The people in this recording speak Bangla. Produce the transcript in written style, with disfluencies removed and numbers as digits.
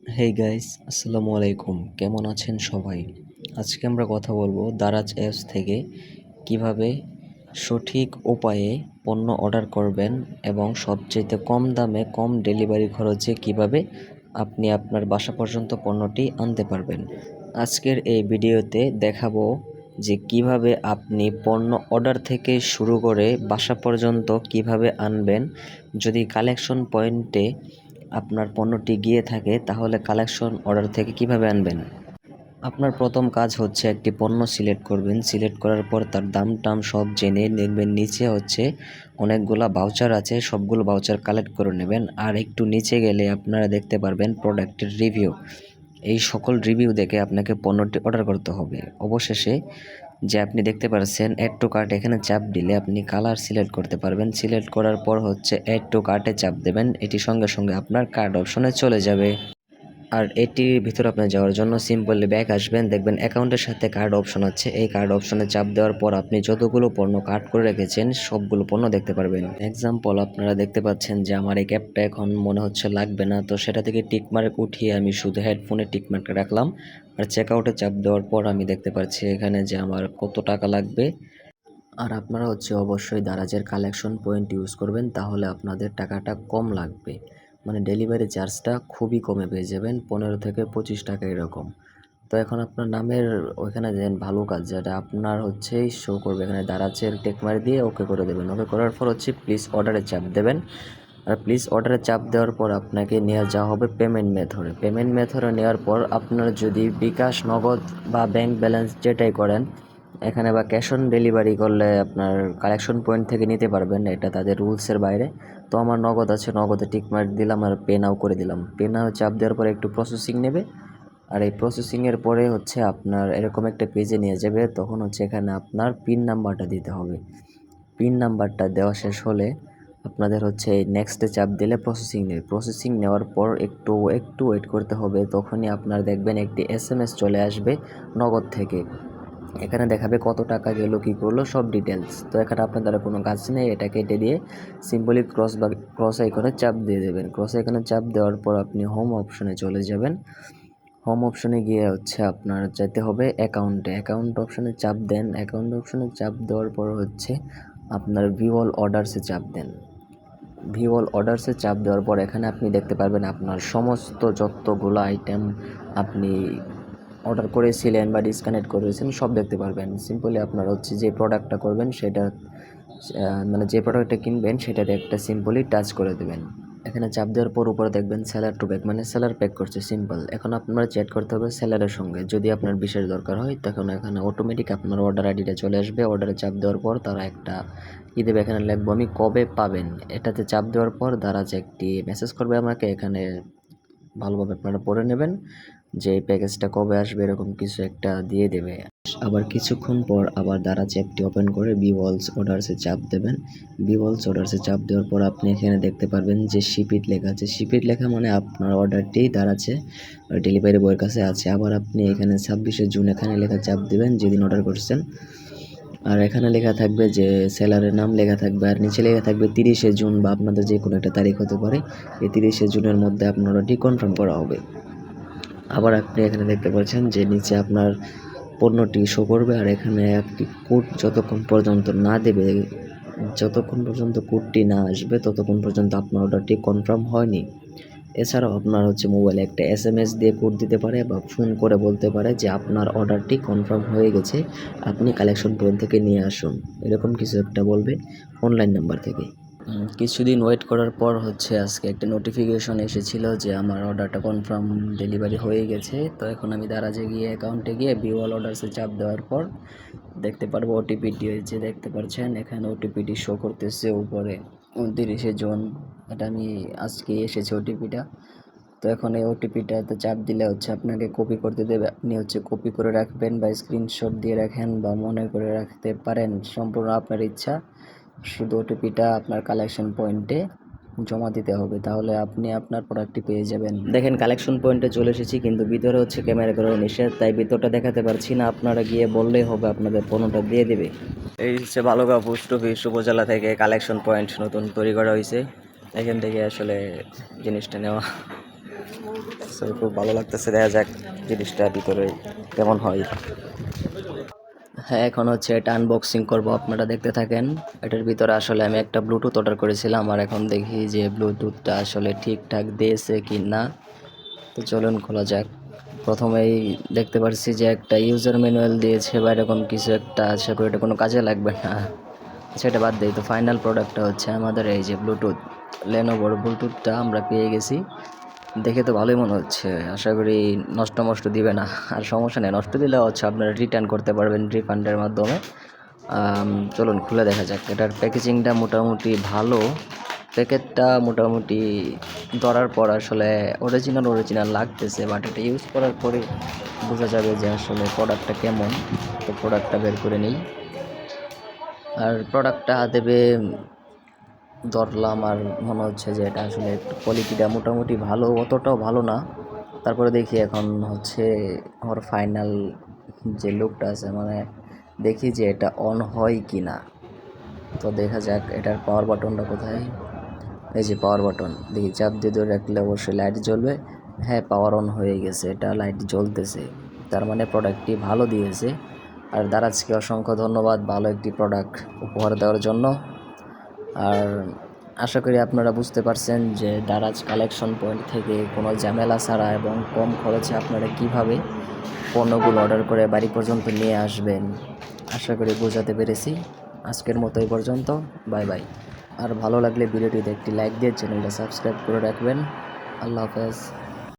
হেই গাইস, আসসালামু আলাইকুম। কেমন আছেন সবাই? আজকে আমরা কথা বলবো দারাজ অ্যাপস থেকে কিভাবে সঠিক উপায়ে পণ্য অর্ডার করবেন এবং সবচাইতে কম দামে কম ডেলিভারি খরচে কিভাবে আপনি আপনার বাসা পর্যন্ত পণ্যটি আনতে পারবেন। আজকের এই ভিডিওতে দেখাবো যে কিভাবে আপনি পণ্য অর্ডার থেকে শুরু করে বাসা পর্যন্ত কিভাবে আনবেন। যদি কালেকশন পয়েন্টে আপনার পণ্যটি গিয়ে থাকে তাহলে কালেকশন অর্ডার থেকে কিভাবে আনবেন। আপনার প্রথম কাজ হচ্ছে একটি পণ্য সিলেক্ট করবেন। সিলেক্ট করার পর তার দাম টাম সব জেনে দেখবেন নিচে হচ্ছে অনেকগুলা ভাউচার আছে, সবগুলো ভাউচার কালেক্ট করে নেবেন। আর একটু নিচে গেলে আপনারা দেখতে পারবেন প্রোডাক্টের রিভিউ। এই সকল রিভিউ দেখে আপনাকে পণ্যটি অর্ডার করতে হবে। অবশেষে যে আপনি দেখতে পাচ্ছেন অ্যাড টু কার্ট, এখানে চাপ দিলে আপনি কালার সিলেক্ট করতে পারবেন। সিলেক্ট করার পর হচ্ছে অ্যাড টু কার্টে চাপ দেবেন, এটি সঙ্গে সঙ্গে আপনার কার্ট অপশনে চলে যাবে। আর এটির ভিতরে আপনি যাওয়ার জন্য সিম্পলি ব্যাক আসবেন, দেখবেন অ্যাকাউন্টের সাথে কার্ড অপশন আছে। এই কার্ড অপশনে চাপ দেওয়ার পর আপনি যতগুলো পণ্য কার্ট করে রেখেছেন সবগুলো পণ্য দেখতে পারবেন। এক্সাম্পল আপনারা দেখতে পাচ্ছেন যে আমার এই ক্যাপটা এখন মনে হচ্ছে লাগবে না, তো সেটা থেকে টিকমার্ক উঠিয়ে আমি শুধু হেডফোনে টিকমার্ক রাখলাম। আর চেক আউটে চাপ দেওয়ার পর আমি দেখতে পাচ্ছি এখানে যে আমার কত টাকা লাগবে। আর আপনারা হচ্ছে অবশ্যই দারাজের কালেকশন পয়েন্ট ইউজ করবেন, তাহলে আপনাদের টাকাটা কম লাগবে। মানে ডেলিভারি চার্জটা খুবই কমে পেয়ে যাবেন, 15 থেকে 25 টাকা এরকম। তো এখন আপনার নামের ওইখানে দেন ভালো কাজ, যেটা আপনার হচ্ছে শো করবে এখানে দারাজের টেকমার দিয়ে ওকে করে দেবেন। ওকে করার পর হচ্ছে প্লিজ অর্ডারে চাপ দেবেন। আর প্লিজ অর্ডারে চাপ দেওয়ার পর আপনাকে নিয়ে যাওয়া হবে পেমেন্ট মেথডে। পেমেন্ট মেথডে নেওয়ার পর আপনার যদি বিকাশ, নগদ বা ব্যাংক ব্যালেন্স যেটাই করেন এখানে, বা ক্যাশ অন ডেলিভারি করলে আপনার কালেকশন পয়েন্ট থেকে নিতে পারবেন, এটা তাদের রুলসের বাইরে। তো আমার নগদ আছে, নগদে টিক মার্ক দিলাম আর পে নাও করে দিলাম। পে নাও চাপ দেওয়ার পরে একটু প্রসেসিং নেবে। আর এই প্রসেসিংয়ের পরে হচ্ছে আপনার এরকম একটা পেজে নিয়ে যাবে। তখন হচ্ছে এখানে আপনার পিন নাম্বারটা দিতে হবে। পিন নাম্বারটা দেওয়া শেষ হলে আপনাদের হচ্ছে এই নেক্সটে চাপ দিলে প্রসেসিং নেবে। প্রসেসিং নেওয়ার পর একটু একটু ওয়েট করতে হবে। তখনই আপনার দেখবেন একটি এসএমএস চলে আসবে নগদ থেকে। এখানে দেখাবে কত টাকা গেল, কী করলো, সব ডিটেলস। তো এখানে আপনার দ্বারা কোনো কাজ নেই, এটা কেটে দিয়ে সিম্পলি ক্রস আইকনে চাপ দিয়ে দেবেন। ক্রস আইকনে চাপ দেওয়ার পর আপনি হোম অপশনে চলে যাবেন। হোম অপশনে গিয়ে হচ্ছে আপনার যেতে হবে অ্যাকাউন্টে। অ্যাকাউন্ট অপশনে চাপ দেন। অ্যাকাউন্ট অপশনে চাপ দেওয়ার পর হচ্ছে আপনার ভিউ অল অর্ডারসে চাপ দেন। ভিউ অল অর্ডারসে চাপ দেওয়ার পর এখানে আপনি দেখতে পারবেন আপনার সমস্ত যতগুলো আইটেম আপনি অর্ডার করেছিলেন বা ডিসকানেক্ট করেছেন সব দেখতে পারবেন। সিম্পলি আপনার হচ্ছে যে প্রোডাক্টটা করবেন সেটা মানে যে প্রোডাক্টটা কিনবেন সেটাতে একটা সিম্পলি টাচ করে দেবেন। এখানে চাপ দেওয়ার পর উপরে দেখবেন সেলার টু ব্যাক, মানে সেলার প্যাক করছে সিম্পল। এখন আপনার চ্যাট করতে হবে সেলারের সঙ্গে, যদি আপনার বিশেষ দরকার হয় তখন এখানে অটোমেটিক আপনার অর্ডার আইডিটা চলে আসবে। অর্ডারে চাপ দেওয়ার পর তারা একটা দেবে, এখানে লিখবো আমি কবে পাবেন। এটাতে চাপ দেওয়ার পর দারাজ একটি মেসেজ করবে আমাকে, এখানে ভালোভাবে আপনারা পড়ে নেবেন যে এই প্যাকেজটা কবে আসবে, এরকম কিছু একটা দিয়ে দেবে। আবার কিছুক্ষণ পর আবার দারাজ অ্যাপটি ওপেন করে ভিউয়ালস অর্ডারসে চাপ দেবেন। ভিউয়ালস অর্ডারসে চাপ দেওয়ার পর আপনি এখানে দেখতে পারবেন যে শিপিট লেখা আছে। শিপিট লেখা মানে আপনার অর্ডারটি দারাজে ডেলিভারি বয়ের কাছে আছে। আবার আপনি এখানে 26শে জুন এখানে লেখা চাপ দেবেন যেদিন অর্ডার করছেন। আর এখানে লেখা থাকবে যে সেলারের নাম লেখা থাকবে, আর নিচে লেখা থাকবে 30শে জুন, বা আপনাদের যে কোনো একটা তারিখ হতে পারে। এই 30শে জুনের মধ্যে আপনার অর্ডারটি কনফার্ম করা হবে। আবার আপনি এখানে দেখতে পাচ্ছেন যে নিচে আপনার পণ্যটি শো করবে, আর এখানে একটি কোড যতক্ষণ পর্যন্ত না দেবে, যতক্ষণ পর্যন্ত কোডটি না আসবে ততক্ষণ পর্যন্ত আপনার অর্ডারটি কনফার্ম হয়নি। এছাড়াও আপনার হচ্ছে মোবাইলে একটা এসএমএস দিয়ে কোড দিতে পারে বা ফোন করে বলতে পারে যে আপনার অর্ডারটি কনফার্ম হয়ে গেছে, আপনি কালেকশন পয়েন্ট থেকে নিয়ে আসুন, এরকম কিছু একটা বলবে অনলাইন নাম্বার থেকে। কিছুদিন ওয়েট করার পর হচ্ছে আজকে একটা নোটিফিকেশন এসেছিল যে আমার অর্ডারটা কনফার্ম ডেলিভারি হয়ে গেছে। তো এখন আমি দারাজে গিয়ে অ্যাকাউন্টে গিয়ে ভিউ অল অর্ডারসে চাপ দেওয়ার পর দেখতে পারবো ওটিপিটি হয়েছে, দেখতে পাচ্ছেন এখানে ওটিপিটি শো করতেছে উপরে 29শে জুন। এটা আমি আজকে এসেছে ওটিপিটা। তো এখন এই ওটিপিটাতে চাপ দিলে হচ্ছে আপনাকে কপি করতে দেবে। আপনি হচ্ছে কপি করে রাখবেন বা স্ক্রিনশট দিয়ে রাখেন বা মনে করে রাখতে পারেন, সম্পূর্ণ আপনার ইচ্ছা। শুধু ওটিপিটা আপনার কালেকশন পয়েন্টে জমা দিতে হবে, তাহলে আপনি আপনার প্রোডাক্টটি পেয়ে যাবেন। দেখেন কালেকশন পয়েন্টে চলে এসেছি, কিন্তু ভিতরে হচ্ছে ক্যামেরা করার নিষেধ, তাই ভিতরটা দেখাতে পারছি না। আপনারা গিয়ে বললেই হবে, আপনাদের পণ্যটা দিয়ে দেবে। এই হচ্ছে বালুগাঁও পোস্ট অফিস উপজেলা থেকে কালেকশন পয়েন্ট নতুন তৈরি করা হয়েছে, এখান থেকে আসলে জিনিসটা নেওয়া। সো খুব ভালো লাগতেছে, দেখা যাক জিনিসটা ভিতরে কেমন হয়। হ্যাঁ, এখন হচ্ছে এটা আনবক্সিং করব, আপনারা দেখতে থাকেন। এটার ভিতরে আসলে আমি একটা ব্লুটুথ অর্ডার করেছিলাম, আর এখন দেখি যে ব্লুটুথটা আসলে ঠিকঠাক দিয়েছে কি না। তো চলুন খোলা যাক। প্রথমেই দেখতে পাচ্ছি যে একটা ইউজার ম্যানুয়াল দিয়েছে বা এরকম কিছু একটা, আশা করি এটা কোনো কাজে লাগবে না। সেটা বাদ দিই, তো ফাইনাল প্রোডাক্টটা হচ্ছে আমাদের এই যে ব্লুটুথ, লেনোভোর ব্লুটুথটা আমরা পেয়ে গেছি। দেখে তো ভালোই মনে হচ্ছে, আশা করি নষ্ট দিবে না। আর সমস্যা নেই, নষ্ট দিলে হচ্ছে আপনারা রিটার্ন করতে পারবেন রিফান্ডের মাধ্যমে। চলুন খুলে দেখা যাক। এটার প্যাকেজিংটা মোটামুটি ভালো, প্যাকেটটা মোটামুটি ধরার পর আসলে অরিজিনাল লাগতেছে, বাট এটা ইউজ করার পরে বোঝা যাবে যে আসলে প্রোডাক্টটা কেমন। তো প্রোডাক্টটা বের করে নিই, আর প্রোডাক্টটা হাতে পেয়ে ধরলাম, আর মনে হচ্ছে যে এটা আসলে একটু কোয়ালিটিটা মোটামুটি ভালো, অতটাও ভালো না। তারপরে দেখি এখন হচ্ছে আমার ফাইনাল যে লুকটা আছে, মানে দেখি যে এটা অন হয় কি না। তো দেখা যাক এটার পাওয়ার বাটনটা কোথায়। এই যে পাওয়ার বাটন, দেখি চাপ দিয়ে ধরে রাখলে অবশ্যই লাইট জ্বলবে। হ্যাঁ, পাওয়ার অন হয়ে গেছে, এটা লাইট জ্বলতেছে, তার মানে প্রোডাক্টটি ভালো দিয়েছে। আর দারাজকে অসংখ্য ধন্যবাদ ভালো একটি প্রোডাক্ট উপহার দেওয়ার জন্য। আর আশা করি আপনারা বুঝতে পারছেন যে দারাজ কালেকশন পয়েন্ট থেকে কোনো ঝামেলা ছাড়া এবং কম খরচে আপনারা কিভাবে পণ্যগুলো অর্ডার করে বাড়ি পর্যন্ত নিয়ে আসবেন। আশা করি বোঝাতে পেরেছি। আজকের মতো এই পর্যন্ত, বাই বাই। আর ভালো লাগলে ভিডিওটিতে একটি লাইক দিয়ে চ্যানেলটা সাবস্ক্রাইব করে রাখবেন। আল্লাহ হাফেজ।